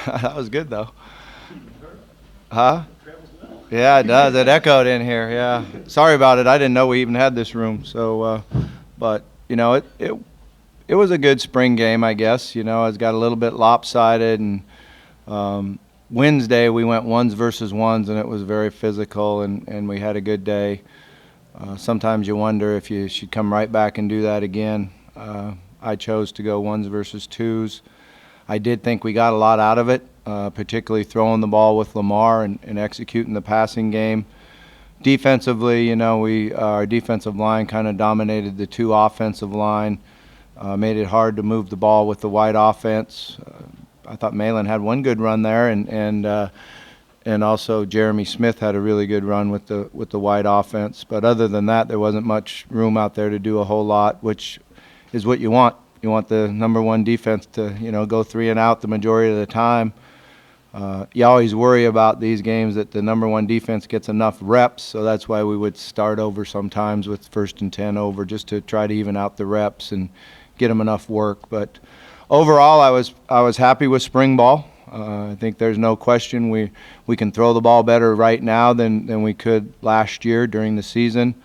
That was good, though. Huh? Yeah, it does. It echoed in here. Yeah. Sorry about it. I didn't know we even had this room. So, but it was a good spring game, I guess. It's got a little bit lopsided, and Wednesday we went ones versus ones, and it was very physical, and we had a good day. Sometimes you wonder if you should come right back and do that again. I chose to go ones versus twos. I did think we got a lot out of it, particularly throwing the ball with Lamar and executing the passing game. Defensively, our defensive line kind of dominated the two offensive line, made it hard to move the ball with the wide offense. I thought Malin had one good run there, and also Jeremy Smith had a really good run with the wide offense. But other than that, there wasn't much room out there to do a whole lot, which is what you want. You want the number one defense to, go 3 and out the majority of the time. You always worry about these games that the number one defense gets enough reps, so that's why we would start over sometimes with 1st and 10 over, just to try to even out the reps and get them enough work. But overall, I was happy with spring ball. I think there's no question we can throw the ball better right now than we could last year during the season.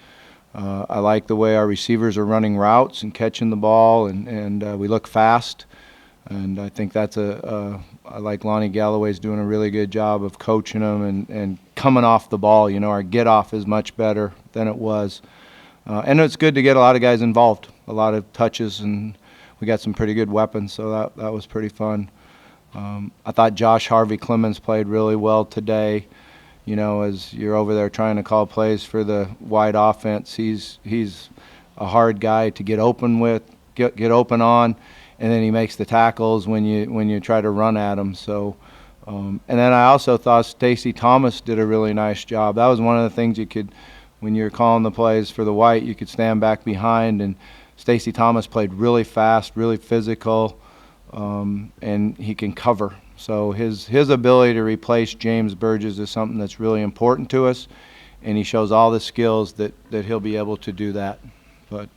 I like the way our receivers are running routes and catching the ball, and we look fast. And I think that's I like Lonnie Galloway's doing a really good job of coaching them and coming off the ball. Our get off is much better than it was. And it's good to get a lot of guys involved, a lot of touches, and we got some pretty good weapons, so that was pretty fun. I thought Josh Harvey Clemens played really well today. As you're over there trying to call plays for the wide offense, he's a hard guy to get open with, get open on, and then he makes the tackles when you try to run at him. So, and then I also thought Stacy Thomas did a really nice job. That was one of the things you could, when you're calling the plays for the white, you could stand back behind, and Stacy Thomas played really fast, really physical, and he can cover. So his ability to replace James Burgess is something that's really important to us, and he shows all the skills that he'll be able to do that. But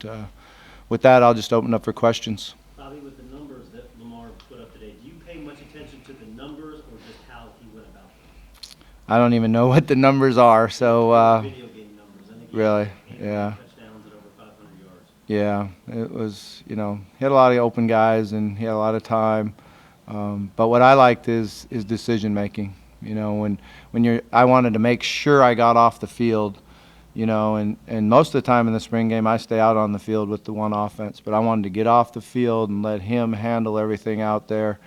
with that, I'll just open up for questions. Bobby, with the numbers that Lamar put up today, do you pay much attention to the numbers or just how he went about them? I don't even know what the numbers are, so Video game numbers. I think really, yeah. Touchdowns at over 500 yards. Yeah, it was, he had a lot of open guys and he had a lot of time. But what I liked is decision making. I wanted to make sure I got off the field, and most of the time in the spring game I stay out on the field with the one offense, but I wanted to get off the field and let him handle everything out there,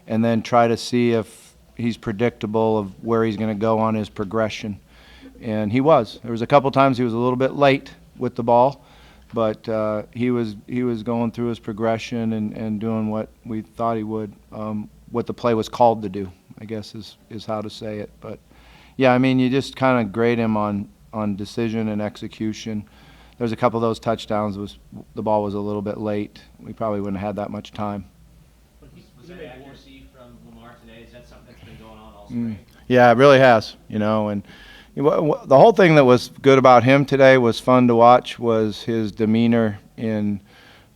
and then try to see if he's predictable of where he's going to go on his progression. And he was. There was a couple times he was a little bit late with the ball, but he was going through his progression and doing what we thought he would, what the play was called to do, I guess is how to say it. But yeah, you just kind of grade him on decision and execution. There's a couple of those touchdowns the ball was a little bit late. We probably wouldn't have had that much time. Was that accuracy from Lamar today? Is that something that's been going on all spring? Yeah, it really has. And the whole thing that was good about him today was fun to watch was his demeanor in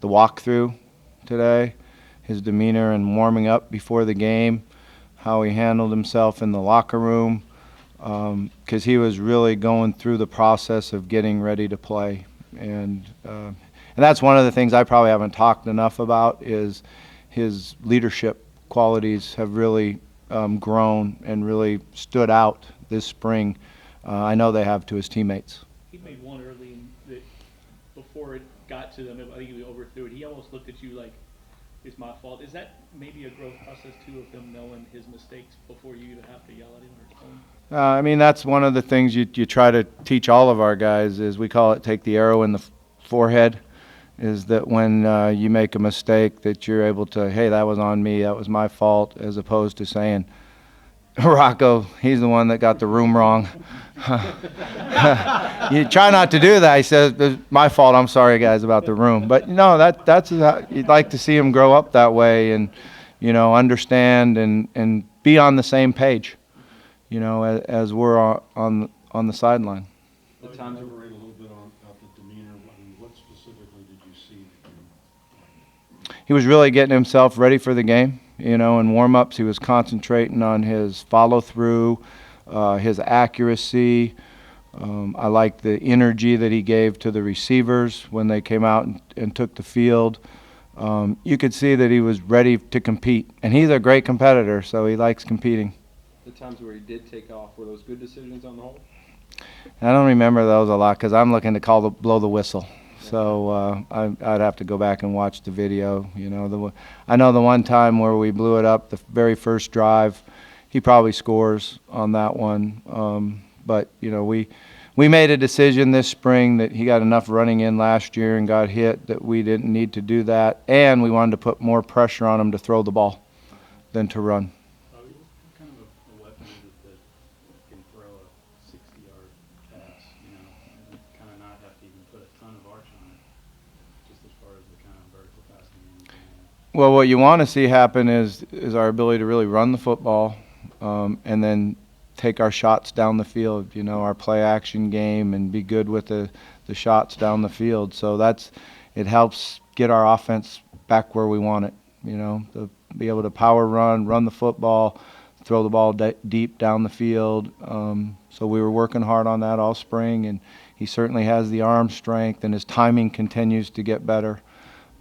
the walkthrough today, his demeanor in warming up before the game, how he handled himself in the locker room, because he was really going through the process of getting ready to play. And that's one of the things I probably haven't talked enough about is his leadership qualities have really grown and really stood out this spring. I know they have to his teammates. He made one early that before it got to them, I think he overthrew it. He almost looked at you like, it's my fault. Is that maybe a growth process, too, of him knowing his mistakes before you have to yell at him or tell him? That's one of the things you try to teach all of our guys is we call it take the arrow in the forehead, is that when you make a mistake that you're able to, hey, that was on me, that was my fault, as opposed to saying, Rocco, he's the one that got the room wrong. You try not to do that. He says, it's my fault, I'm sorry, guys, about the room. But, that's how you'd like to see him grow up that way and, understand and be on the same page, as we're on the sideline. The times elaborate a little bit on the demeanor. What specifically did you see? He was really getting himself ready for the game. You know, in warm-ups he was concentrating on his follow-through, his accuracy. I liked the energy that he gave to the receivers when they came out and took the field. You could see that he was ready to compete, and he's a great competitor, so he likes competing. The times where he did take off, were those good decisions on the whole? I don't remember those a lot because I'm looking to blow the whistle. So I'd have to go back and watch the video. You know, I know the one time where we blew it up, the very first drive, he probably scores on that one. But you know, we made a decision this spring that he got enough running in last year and got hit that we didn't need to do that, and we wanted to put more pressure on him to throw the ball than to run. What kind of a weapon is it that can throw a 60-yard pass, you know, and kind of not have to even put a ton of arch on it, just as far as the kind of vertical passing game? Well, what you want to see happen is our ability to really run the football, and then take our shots down the field, you know, our play action game, and be good with the shots down the field. So it helps get our offense back where we want it, you know, to be able to power run the football, throw the ball deep down the field. So we were working hard on that all spring, and he certainly has the arm strength, and his timing continues to get better.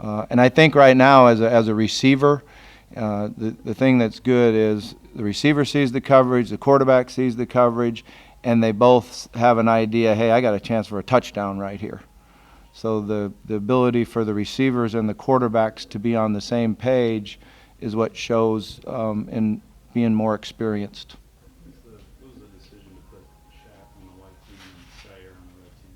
And I think right now as a receiver, the thing that's good is the receiver sees the coverage, the quarterback sees the coverage, and they both have an idea, hey, I got a chance for a touchdown right here. So the ability for the receivers and the quarterbacks to be on the same page is what shows in being more experienced. What was the decision to put Shaq on the white team and Sayer on the red team?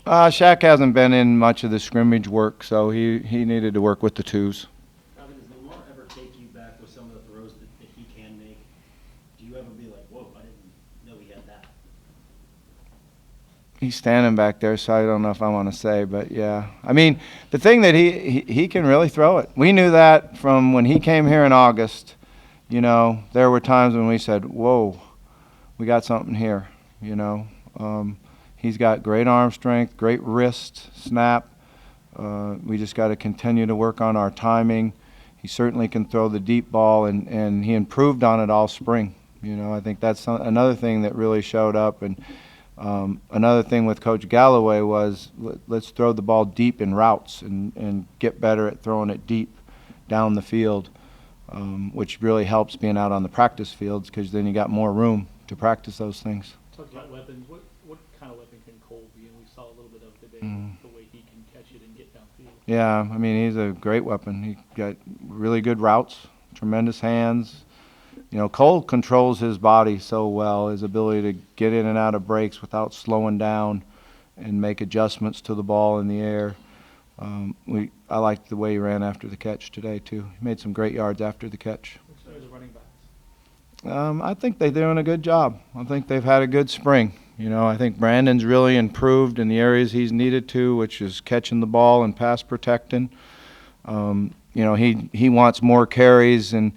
How's that? Shaq hasn't been in much of the scrimmage work, so he needed to work with the twos. Does Lamar ever take you back with some of the throws that he can make? Do you ever be like, whoa, I didn't know he had that? He's standing back there, so I don't know if I want to say, but yeah. I mean, the thing that he can really throw it. We knew that from when he came here in August. You know, there were times when we said, whoa, we got something here, you know. He's got great arm strength, great wrist, snap. We just got to continue to work on our timing. He certainly can throw the deep ball, and he improved on it all spring. You know, I think that's another thing that really showed up. And another thing with Coach Galloway was let's throw the ball deep in routes and get better at throwing it deep down the field, which really helps being out on the practice fields because then you got more room to practice those things. Talk about weapons. What kind of weapon can Cole be? And we saw a little bit of today, the way he can catch it and get downfield. Yeah, I mean, he's a great weapon. He got really good routes, tremendous hands. You know, Cole controls his body so well, his ability to get in and out of breaks without slowing down and make adjustments to the ball in the air. I liked the way he ran after the catch today, too. He made some great yards after the catch. So the running backs. I think they're doing a good job. I think they've had a good spring. You know, I think Brandon's really improved in the areas he's needed to, which is catching the ball and pass protecting. You know, he wants more carries, and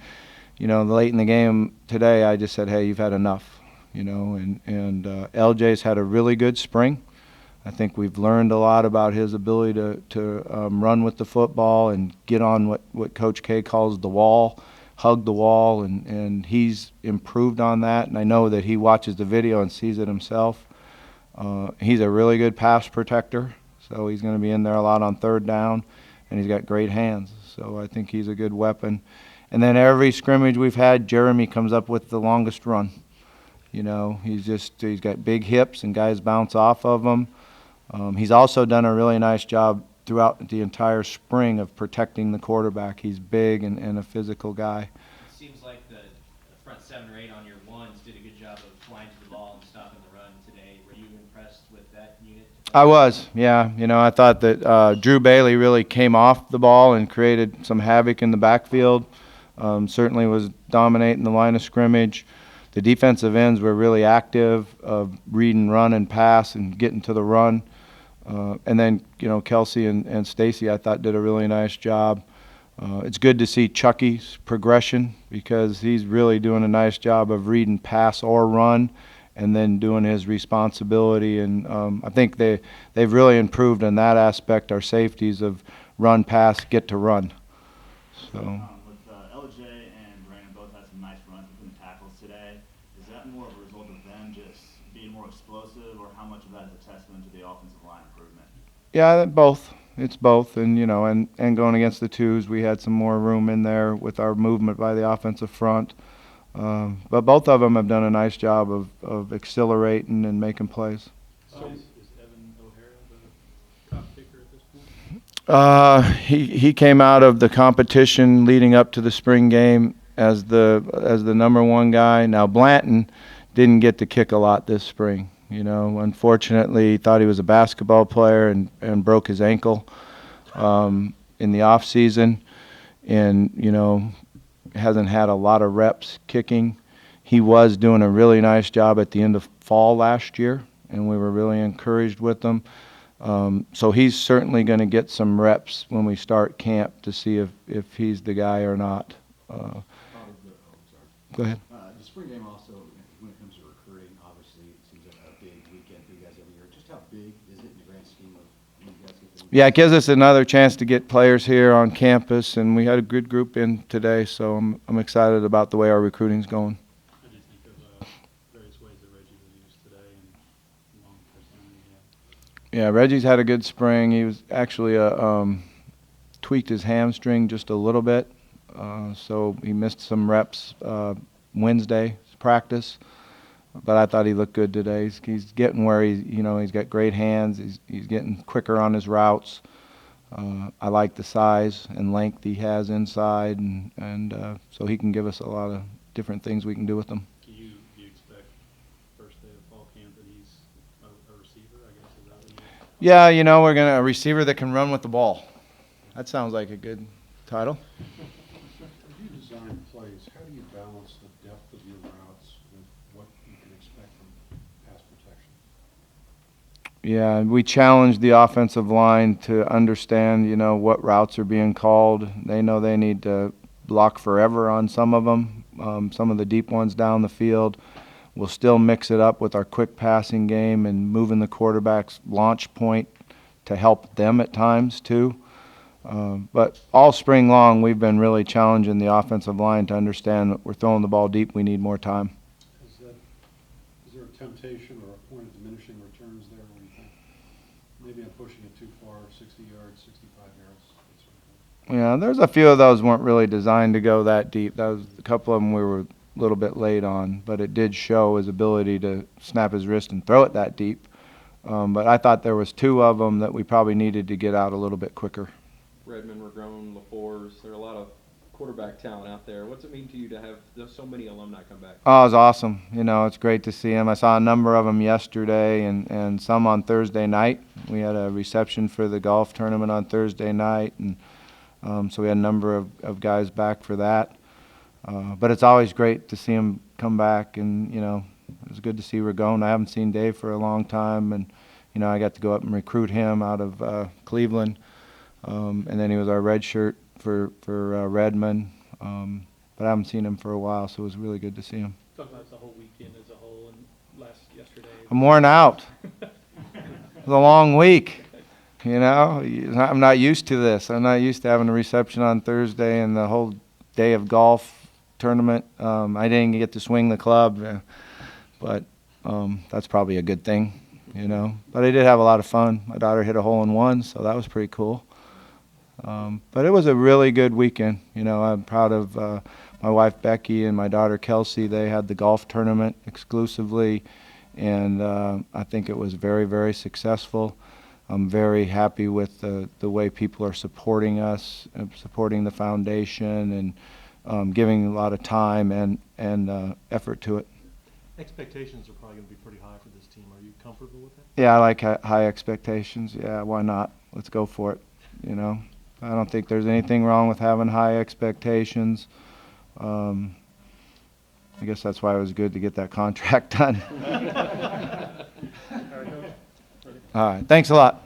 you know, late in the game today, I just said, hey, you've had enough. You know, and LJ's had a really good spring. I think we've learned a lot about his ability to run with the football and get on what Coach K calls the wall, hug the wall, and he's improved on that. And I know that he watches the video and sees it himself. He's a really good pass protector, so he's going to be in there a lot on third down, and he's got great hands. So I think he's a good weapon. And then every scrimmage we've had, Jeremy comes up with the longest run. You know, he's got big hips and guys bounce off of him. He's also done a really nice job throughout the entire spring of protecting the quarterback. He's big and a physical guy. It seems like the front 7 or 8 on your ones did a good job of flying to the ball and stopping the run today. Were you impressed with that unit? I was, yeah. You know, I thought that Drew Bailey really came off the ball and created some havoc in the backfield. Certainly was dominating the line of scrimmage. The defensive ends were really active of reading run and pass and getting to the run. And then, you know, Kelsey and Stacy, I thought, did a really nice job. It's good to see Chucky's progression because he's really doing a nice job of reading pass or run and then doing his responsibility. And I think they've really improved in that aspect, our safeties of run, pass, get to run. So. With LJ and some nice runs between the tackles today. Is that more of a result of them just being more explosive, or how much of that is a testament to the offensive line improvement? Yeah, both. It's both, and and going against the twos, we had some more room in there with our movement by the offensive front. But both of them have done a nice job of accelerating and making plays. So is Evan O'Hara the top kicker at this point? He came out of the competition leading up to the spring game as the number one guy. Now Blanton didn't get to kick a lot this spring. Unfortunately, he thought he was a basketball player and broke his ankle in the off season, and hasn't had a lot of reps kicking. He was doing a really nice job at the end of fall last year, and we were really encouraged with him. So he's certainly going to get some reps when we start camp to see if he's the guy or not. Go ahead. The spring game also, when it comes to recruiting, obviously it seems like a big weekend for you guys every year. Just how big is it in the grand scheme of when you guys get to? Yeah, it gives us another chance to get players here on campus, and we had a good group in today, so I'm excited about the way our recruiting's going. I just think of various ways that Reggie was used today and long personality he had. Yeah, Reggie's had a good spring. He was actually tweaked his hamstring just a little bit, so he missed some reps Wednesday's practice. But I thought he looked good today. He's getting where he's got great hands. He's getting quicker on his routes. I like the size and length he has inside, and so he can give us a lot of different things we can do with him. Do you expect first day of fall camp that he's a receiver, I guess, is that what you Yeah, we're a receiver that can run with the ball. That sounds like a good title. As you design plays, how do you balance the depth of your routes with what you can expect from pass protection? Yeah, we challenge the offensive line to understand, what routes are being called. They know they need to block forever on some of them, some of the deep ones down the field. We'll still mix it up with our quick passing game and moving the quarterback's launch point to help them at times too. But all spring long, we've been really challenging the offensive line to understand that we're throwing the ball deep. We need more time. Is there a temptation or a point of diminishing returns there where you think maybe I'm pushing it too far, 60 yards, 65 yards? That sort of thing? Yeah, there's a few of those weren't really designed to go that deep. That was a couple of them we were a little bit late on, but it did show his ability to snap his wrist and throw it that deep. But I thought there was two of them that we probably needed to get out a little bit quicker. Redmond, Regone, LaFours, there are a lot of quarterback talent out there. What's it mean to you to have so many alumni come back? Oh, it was awesome. It's great to see him. I saw a number of them yesterday and some on Thursday night. We had a reception for the golf tournament on Thursday night, and so we had a number of guys back for that. But it's always great to see him come back, and, it was good to see Regone. I haven't seen Dave for a long time, and, I got to go up and recruit him out of Cleveland. And then he was our red shirt for Redmond. But I haven't seen him for a while, so it was really good to see him. Talk about the whole weekend as a whole and yesterday. I'm worn out. It was a long week. I'm not used to this. I'm not used to having a reception on Thursday and the whole day of golf tournament. I didn't get to swing the club, but that's probably a good thing, But I did have a lot of fun. My daughter hit a hole-in-one, so that was pretty cool. But it was a really good weekend. I'm proud of my wife Becky and my daughter Kelsey. They had the golf tournament exclusively, and I think it was very, very successful. I'm very happy with the way people are supporting us, supporting the foundation, and giving a lot of time and effort to it. Expectations are probably going to be pretty high for this team. Are you comfortable with that? Yeah, I like high expectations. Yeah, why not? Let's go for it, I don't think there's anything wrong with having high expectations. I guess that's why it was good to get that contract done. All right, thanks a lot.